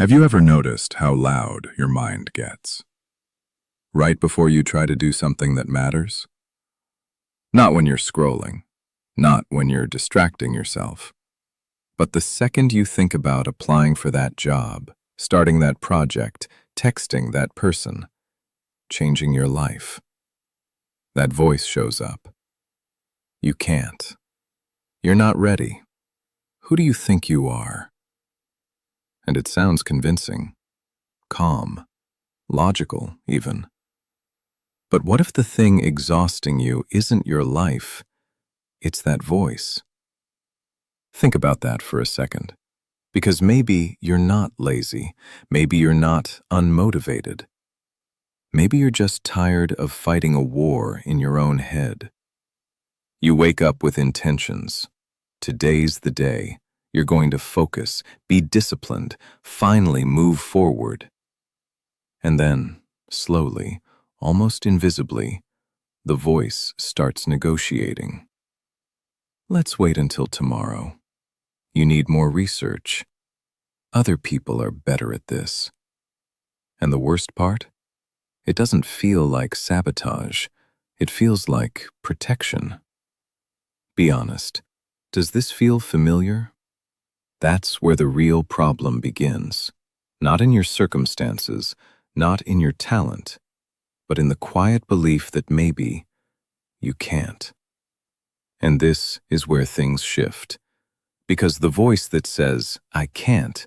Have you ever noticed how loud your mind gets? Right before you try to do something that matters? Not when you're scrolling, not when you're distracting yourself, but the second you think about applying for that job, starting that project, texting that person, changing your life, that voice shows up. You can't. You're not ready. Who do you think you are? And it sounds convincing, calm, logical even. But what if the thing exhausting you isn't your life, it's that voice? Think about that for a second, because maybe you're not lazy, maybe you're not unmotivated. Maybe you're just tired of fighting a war in your own head. You wake up with intentions. Today's the day. You're going to focus, be disciplined, finally move forward. And then, slowly, almost invisibly, the voice starts negotiating. Let's wait until tomorrow. You need more research. Other people are better at this. And the worst part? It doesn't feel like sabotage. It feels like protection. Be honest. Does this feel familiar? That's where the real problem begins. Not in your circumstances, not in your talent, but in the quiet belief that maybe you can't. And this is where things shift, because the voice that says, "I can't,"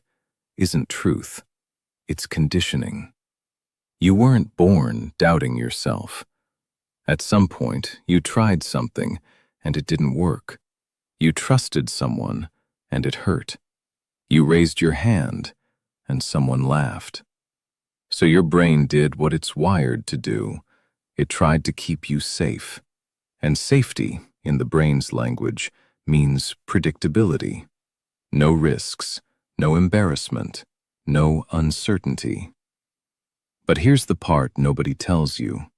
isn't truth. It's conditioning. You weren't born doubting yourself. At some point, you tried something, and it didn't work. You trusted someone, and it hurt. You raised your hand, and someone laughed. So your brain did what it's wired to do. It tried to keep you safe. And safety, in the brain's language, means predictability. No risks, no embarrassment, no uncertainty. But here's the part nobody tells you.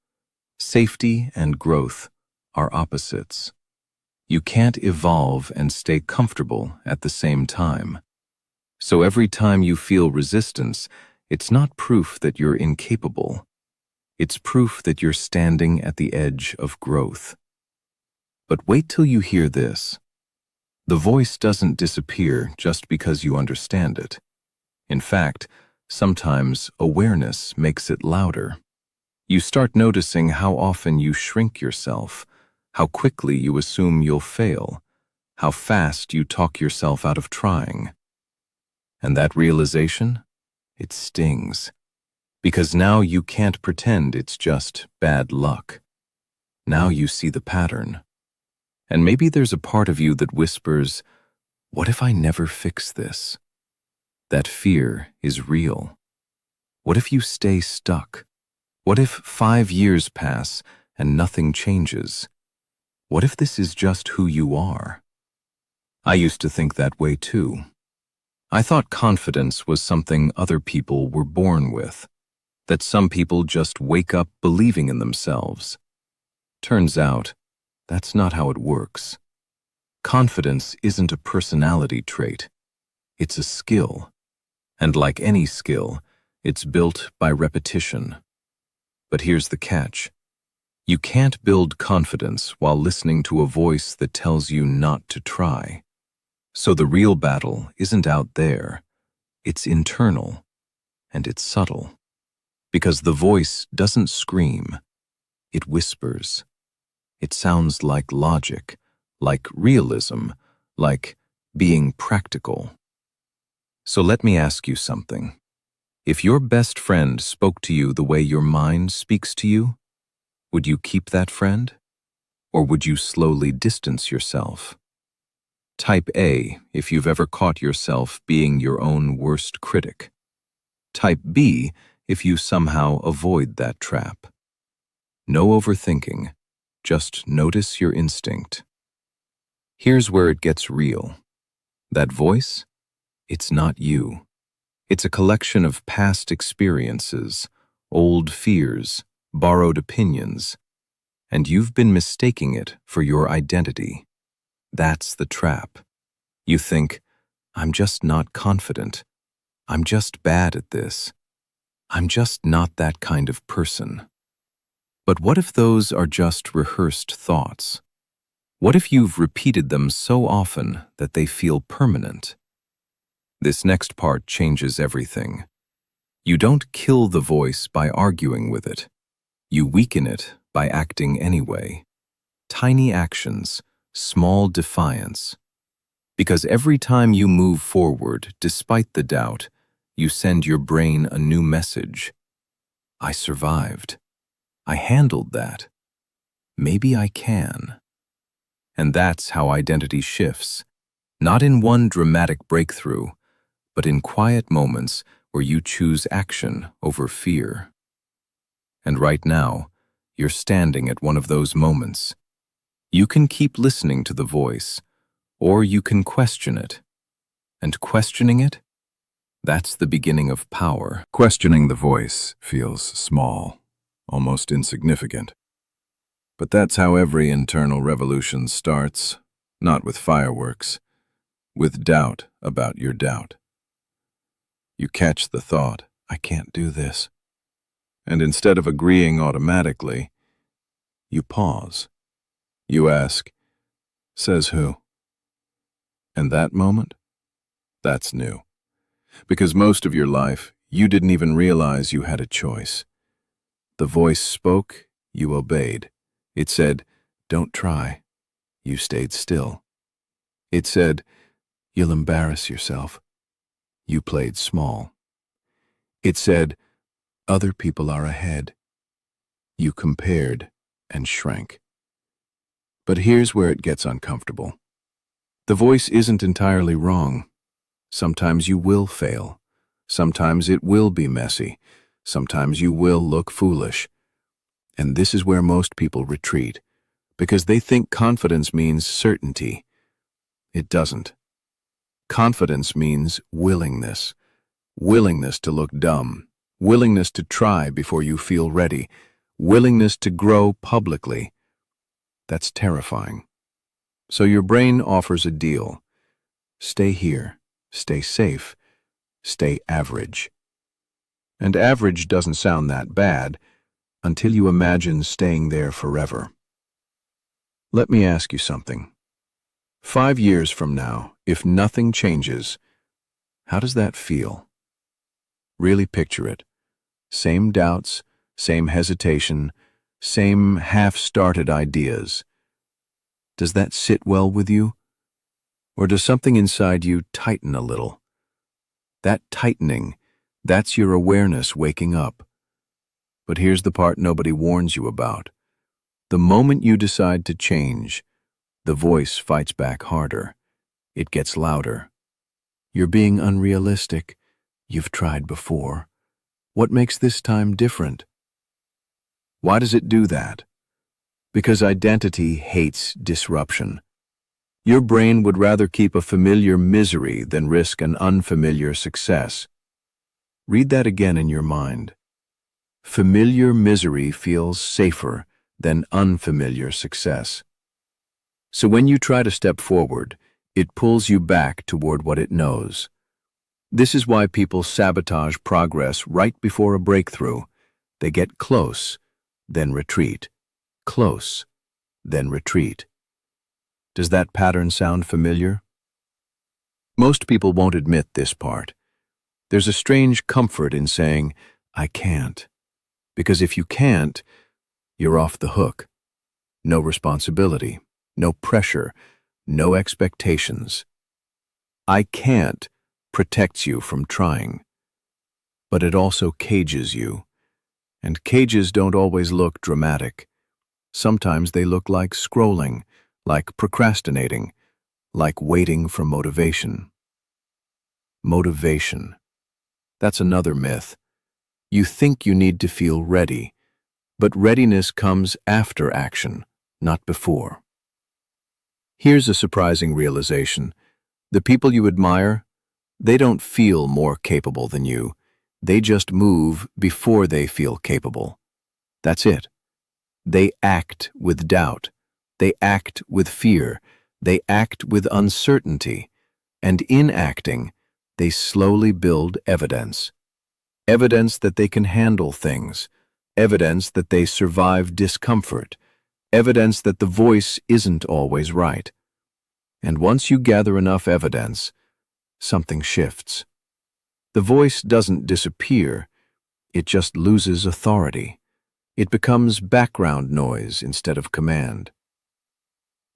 Safety and growth are opposites. You can't evolve and stay comfortable at the same time. So every time you feel resistance, it's not proof that you're incapable. It's proof that you're standing at the edge of growth. But wait till you hear this. The voice doesn't disappear just because you understand it. In fact, sometimes awareness makes it louder. You start noticing how often you shrink yourself, how quickly you assume you'll fail, how fast you talk yourself out of trying. And that realization? It stings. Because now you can't pretend it's just bad luck. Now you see the pattern. And maybe there's a part of you that whispers, "What if I never fix this?" That fear is real. What if you stay stuck? What if 5 years pass and nothing changes? What if this is just who you are? I used to think that way too. I thought confidence was something other people were born with, that some people just wake up believing in themselves. Turns out, that's not how it works. Confidence isn't a personality trait. It's a skill. And like any skill, it's built by repetition. But here's the catch. You can't build confidence while listening to a voice that tells you not to try. So the real battle isn't out there. It's internal, and it's subtle. Because the voice doesn't scream. It whispers. It sounds like logic, like realism, like being practical. So let me ask you something. If your best friend spoke to you the way your mind speaks to you, would you keep that friend? Or would you slowly distance yourself? Type A if you've ever caught yourself being your own worst critic. Type B if you somehow avoid that trap. No overthinking, just notice your instinct. Here's where it gets real. That voice? It's not you. It's a collection of past experiences, old fears, borrowed opinions, and you've been mistaking it for your identity. That's the trap. You think, "I'm just not confident." I'm just bad at this. I'm just not that kind of person. But what if those are just rehearsed thoughts? What if you've repeated them so often that they feel permanent? This next part changes everything. You don't kill the voice by arguing with it. You weaken it by acting anyway. Tiny actions, small defiance. Because every time you move forward, despite the doubt, you send your brain a new message. I survived. I handled that. Maybe I can. And that's how identity shifts. Not in one dramatic breakthrough, but in quiet moments where you choose action over fear. And right now, you're standing at one of those moments. You can keep listening to the voice, or you can question it. And questioning it? That's the beginning of power. Questioning the voice feels small, almost insignificant. But that's how every internal revolution starts, not with fireworks, with doubt about your doubt. You catch the thought, I can't do this. And instead of agreeing automatically, you pause. You ask, says who? And that moment? That's new. Because most of your life, you didn't even realize you had a choice. The voice spoke, you obeyed. It said, don't try. You stayed still. It said, you'll embarrass yourself. You played small. It said, other people are ahead. You compared and shrank. But here's where it gets uncomfortable. The voice isn't entirely wrong. Sometimes you will fail. Sometimes it will be messy. Sometimes you will look foolish. And this is where most people retreat, because they think confidence means certainty. It doesn't. Confidence means willingness. Willingness to look dumb. Willingness to try before you feel ready. Willingness to grow publicly. That's terrifying. So your brain offers a deal. Stay here. Stay safe. Stay average. And average doesn't sound that bad until you imagine staying there forever. Let me ask you something. 5 years from now, if nothing changes, how does that feel? Really picture it. Same doubts, same hesitation, same half-started ideas. Does that sit well with you? Or does something inside you tighten a little? That tightening, that's your awareness waking up. But here's the part nobody warns you about. The moment you decide to change, the voice fights back harder. It gets louder. You're being unrealistic. You've tried before. What makes this time different? Why does it do that? Because identity hates disruption. Your brain would rather keep a familiar misery than risk an unfamiliar success. Read that again in your mind. Familiar misery feels safer than unfamiliar success. So when you try to step forward, it pulls you back toward what it knows. This is why people sabotage progress right before a breakthrough. They get close, then retreat. Close, then retreat. Does that pattern sound familiar? Most people won't admit this part. There's a strange comfort in saying, I can't. Because if you can't, you're off the hook. No responsibility, no pressure, no expectations. I can't protects you from trying. But it also cages you. And cages don't always look dramatic. Sometimes they look like scrolling, like procrastinating, like waiting for motivation. Motivation. That's another myth. You think you need to feel ready, but readiness comes after action, not before. Here's a surprising realization. The people you admire, they don't feel more capable than you. They just move before they feel capable. That's it. They act with doubt. They act with fear. They act with uncertainty. And in acting, They slowly build evidence. Evidence that they can handle things. Evidence that they survive discomfort. Evidence that the voice isn't always right. And once you gather enough evidence, something shifts. The voice doesn't disappear, it just loses authority. It becomes background noise instead of command.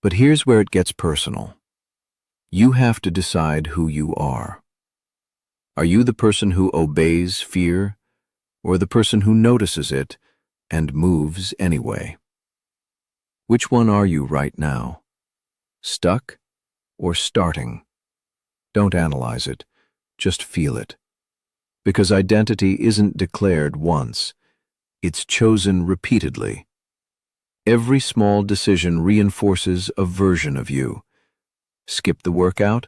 But here's where it gets personal. You have to decide who you are. Are you the person who obeys fear, or the person who notices it and moves anyway? Which one are you right now? Stuck or starting? Don't analyze it, just feel it. Because identity isn't declared once, it's chosen repeatedly. Every small decision reinforces a version of you. Skip the workout?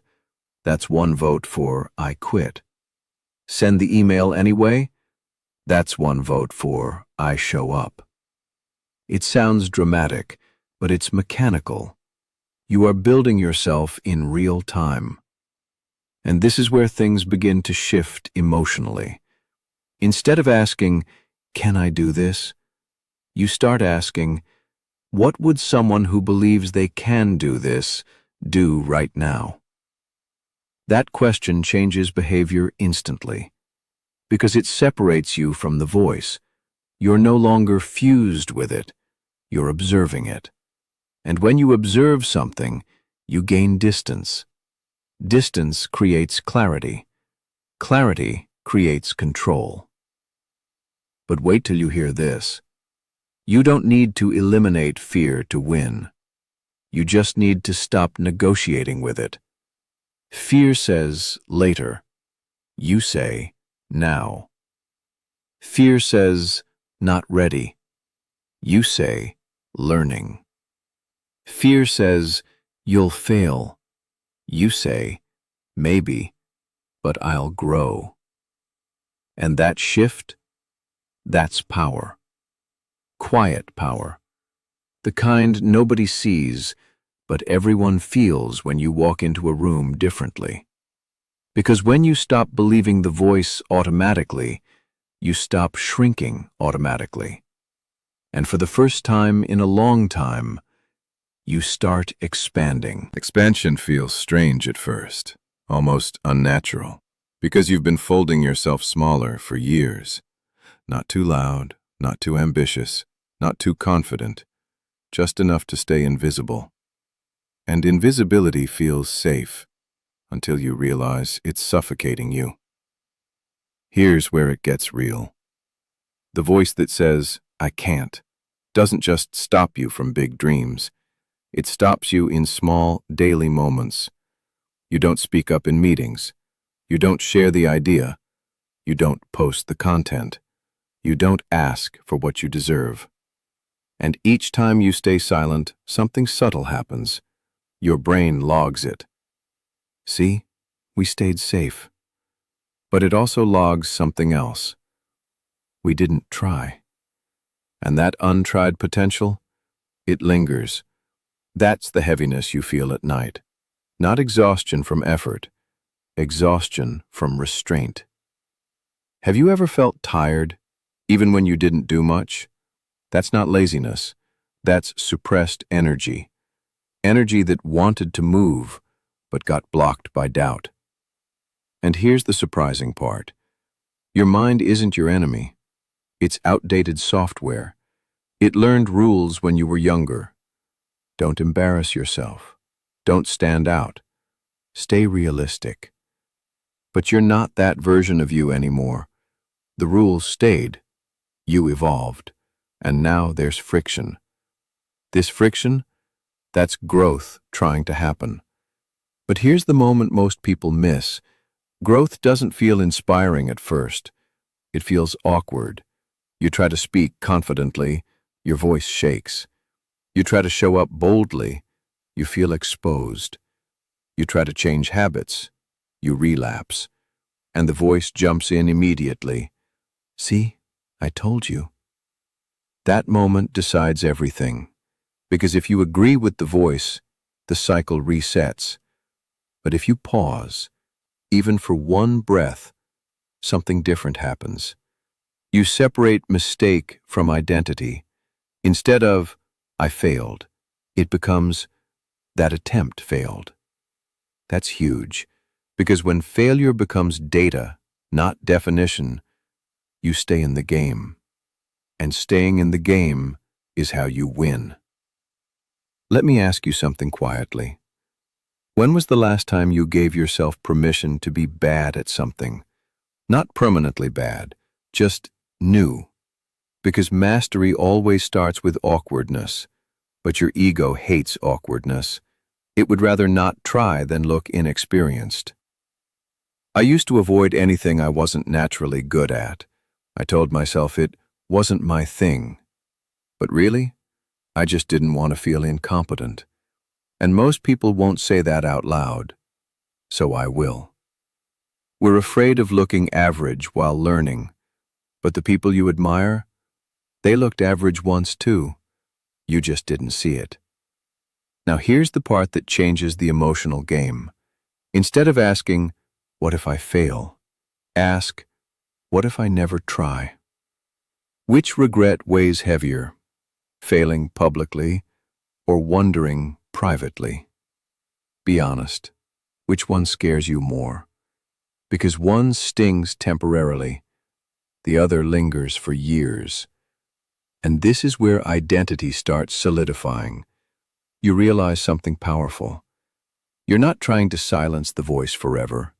That's one vote for I quit. Send the email anyway? That's one vote for I show up. It sounds dramatic, but it's mechanical. You are building yourself in real time. And this is where things begin to shift emotionally. Instead of asking, "Can I do this?" you start asking, "What would someone who believes they can do this do right now?" That question changes behavior instantly, because it separates you from the voice. You're no longer fused with it, you're observing it. And when you observe something, you gain distance. Distance creates clarity. Clarity creates control. But wait till you hear this. You don't need to eliminate fear to win. You just need to stop negotiating with it. Fear says later. You say now. Fear says not ready. You say learning. Fear says you'll fail. You say maybe, but I'll grow. And that shift, that's power. Quiet power. The kind nobody sees, but everyone feels when you walk into a room differently. Because when you stop believing the voice automatically, you stop shrinking automatically. And for the first time in a long time, you start expanding. Expansion feels strange at first, almost unnatural, because you've been folding yourself smaller for years. Not too loud, not too ambitious, not too confident, just enough to stay invisible. And invisibility feels safe until you realize it's suffocating you. Here's where it gets real. The voice that says, "I can't," doesn't just stop you from big dreams. It stops you in small, daily moments. You don't speak up in meetings. You don't share the idea. You don't post the content. You don't ask for what you deserve. And each time you stay silent, something subtle happens. Your brain logs it. See, we stayed safe. But it also logs something else. We didn't try. And that untried potential, it lingers. That's the heaviness you feel at night. Not exhaustion from effort, exhaustion from restraint. Have you ever felt tired, even when you didn't do much? That's not laziness. That's suppressed energy. Energy that wanted to move, but got blocked by doubt. And here's the surprising part. Your mind isn't your enemy. It's outdated software. It learned rules when you were younger. Don't embarrass yourself. Don't stand out. Stay realistic. But you're not that version of you anymore. The rules stayed. You evolved. And now there's friction. This friction, that's growth trying to happen. But here's the moment most people miss. Growth doesn't feel inspiring at first. It feels awkward. You try to speak confidently, your voice shakes. You try to show up boldly, you feel exposed. You try to change habits, you relapse. And the voice jumps in immediately. "See, I told you." That moment decides everything. Because if you agree with the voice, the cycle resets. But if you pause, even for one breath, something different happens. You separate mistake from identity. Instead of, I failed, it becomes, that attempt failed. That's huge, because when failure becomes data, not definition, you stay in the game. And staying in the game is how you win. Let me ask you something quietly. When was the last time you gave yourself permission to be bad at something? Not permanently bad, just new. Because mastery always starts with awkwardness, but your ego hates awkwardness. It would rather not try than look inexperienced. I used to avoid anything I wasn't naturally good at. I told myself it wasn't my thing. But really, I just didn't want to feel incompetent. And most people won't say that out loud. So I will. We're afraid of looking average while learning. But the people you admire, they looked average once too. You just didn't see it. Now here's the part that changes the emotional game. Instead of asking, what if I fail? Ask, what if I never try? Which regret weighs heavier? Failing publicly or wondering privately? Be honest. Which one scares you more? Because one stings temporarily, the other lingers for years. And this is where identity starts solidifying. You realize something powerful. You're not trying to silence the voice forever.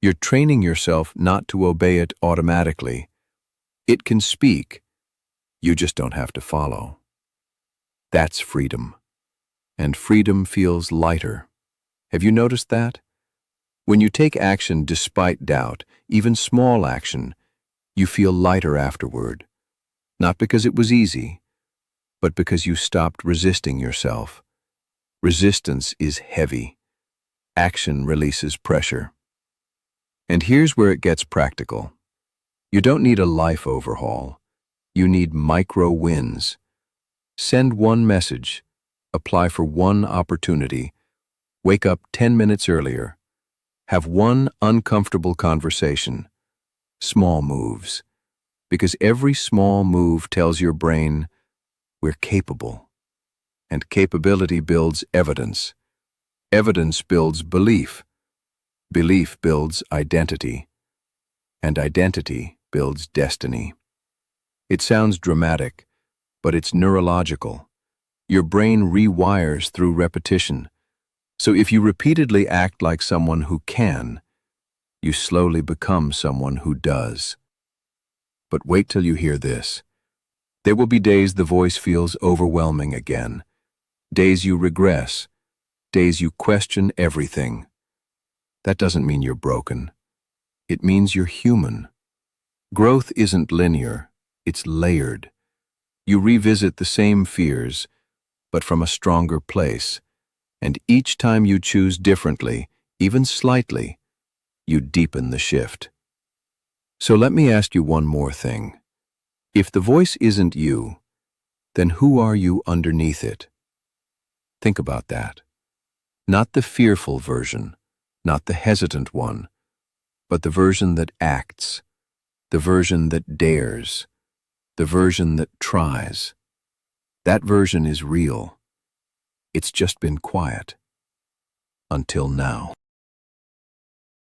You're training yourself not to obey it automatically. It can speak. You just don't have to follow. That's freedom. And freedom feels lighter. Have you noticed that? When you take action despite doubt, even small action, you feel lighter afterward. Not because it was easy, but because you stopped resisting yourself. Resistance is heavy. Action releases pressure. And here's where it gets practical. You don't need a life overhaul. You need micro wins. Send one message. Apply for one opportunity. Wake up 10 minutes earlier. Have one uncomfortable conversation. Small moves. Because every small move tells your brain, we're capable. And capability builds evidence. Evidence builds belief. Belief builds identity. And identity builds destiny. It sounds dramatic, but it's neurological. Your brain rewires through repetition. So if you repeatedly act like someone who can, you slowly become someone who does. But wait till you hear this. There will be days the voice feels overwhelming again. Days you regress. Days you question everything. That doesn't mean you're broken. It means you're human. Growth isn't linear, it's layered. You revisit the same fears, but from a stronger place. And each time you choose differently, even slightly, you deepen the shift. So let me ask you one more thing. If the voice isn't you, then who are you underneath it? Think about that. Not the fearful version, not the hesitant one, but the version that acts, the version that dares, the version that tries. That version is real. It's just been quiet. Until now.